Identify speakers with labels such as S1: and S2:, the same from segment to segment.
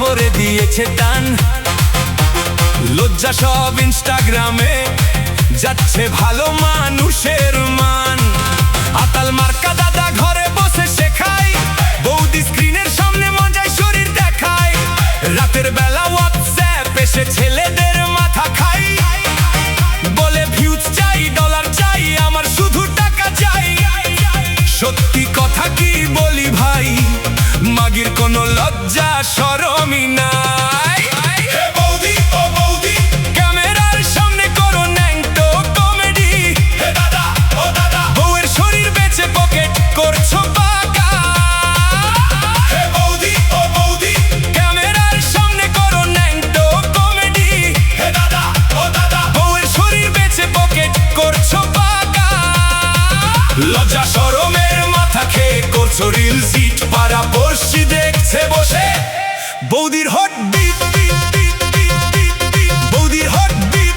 S1: করে দিয়েছে টান। লজ্জা সব ইনস্টাগ্রামে যাচ্ছে ভালো মানুষের মান। আতাল মার্কা দাদা ঘরে বসে শেখায়, বৌদি স্ক্রিনের সামনে মজায় শরীর দেখায়। রাতের বেলা হোয়াটসঅ্যাপ এসে ছেলেদের মাথা খাই, বলে ভিউজ চাই, ডলার চাই, আমার শুধু টাকা চাই। সত্যি কথা কি বলি ভাই, মাগির কোনো লজ্জা শরমই নাই। ক্যামেরার সামনে করো ন্যাংটো কমেডি, বউয়ের শরীর বেচে পকেট করছো পাকা। ক্যামেরার সামনে করো ন্যাংটো কমেডি, বউয়ের শরীর বেচে পকেট করছো পাকা। লজ্জা শরমের মাথা খেয়ে করছো রিল সিট, পাড়া পড়শি দেখছে বসে বৌদির হট বিট, বৌদির হট বিট।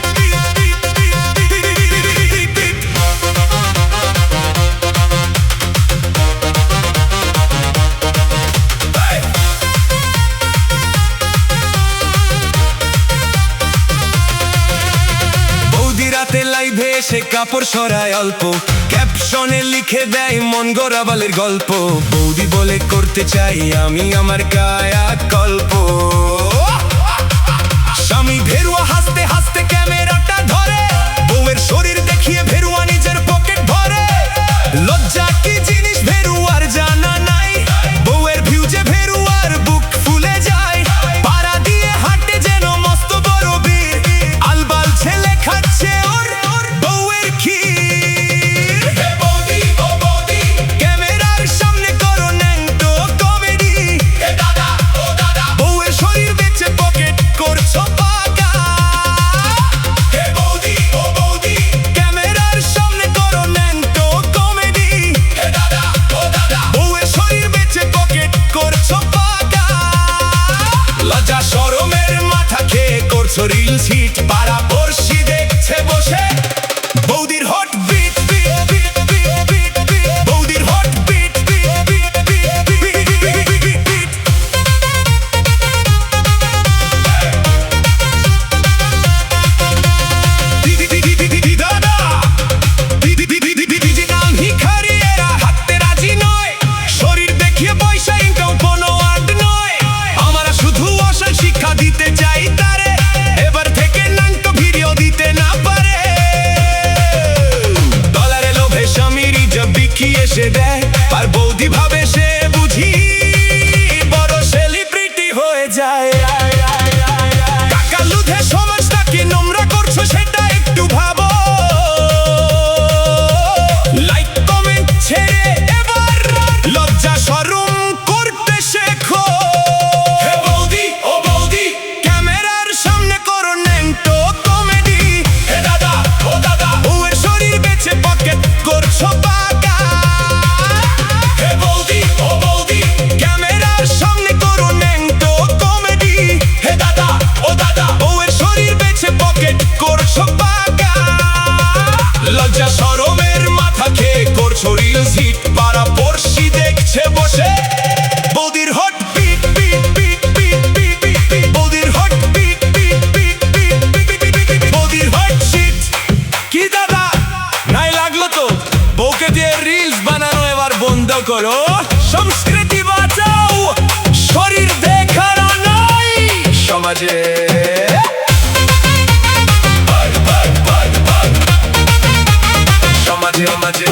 S1: বৌদি রাতে লাইভে এসে কাপড় সরায় অল্প, ক্যাপশনে লিখে দেয় মন গড়াবালের গল্প। বৌদি বলে করতে চাই আমি আমার কায়া কল্প। স্বামী ভেরুয়া হাসতে হাসতে ক্যামেরাটা ধরে, বউয়ের শরীর দেখিয়ে ভেরুয়া নিজের পকেট ভরে। লজ্জা কি জিনিস ভেরুয়ার জানা নাই, বউয়ের ভিউজে ভেরুয়ার বুক ফুলে যায়। পাড়া দিয়ে হাঁটে যেন মস্ত বড় বীর, আলবাল ছেলে খাচ্ছে ওর বউয়ের ক্ষীর। ক্যামেরার সামনে করো ন্যাংটো কমেডি, বউয়ের শরীর বেচে পকেট করছো পাকা। ক্যামেরার সামনে করো ন্যাংটো কমেডি, বউয়ের শরীর বেচে পকেট করছো পাকা। লজ্জা শরমের মাথা খেয়ে করছো রিল সিট, পাড়া পড়শি দেখছে বসে বৌদির হট বিট, বৌদির হট বিট। শরীর দেখিয়ে পয়সা ইনকাম কোনো আর্ট নয়, আমরা শুধু অসাল শিক্ষা দিতে চাই তারে, এবার থেকে নাংটো ভিডিও দিতে না পারে। ডলারে লোভে স্বামীর ইজ্জত বিকিয়ে এসে দেয়, আর বৌদি ভাবে সে বুঝি বড় সেলিব্রিটি হয়ে যায়। টাকা লুধে সমাজটাকে নোংরা করছো সেটা একটু ভাবো, লাইক কমেন্ট ছেড়ে এবার লজ্জা শরম করতে শেখো। ক্যামেরার সামনে করো ন্যাংটো কমেডি, বউয়ের শরীর বেচে পকেট করছো পাকা। ক্যামেরার সামনে করো ন্যাংটো কমেডি, বউয়ের শরীর বেচে পকেট করছো পাকা। লজ্জা শরমের মাথা খেয়ে করছো রিল সিট, পাড়া পড়শি দেখছে বসে বৌদির হট বিট, বৌদির হট বিট, বৌদির হট শিট। কি দাদা নাই লাগলো তো? বউকে দিয়ে রিলস বানানো এবার বন্ধ করো, সংস্কৃতি বাঁচাও, শরীর দেখানো নয় সমাজে। সমাজে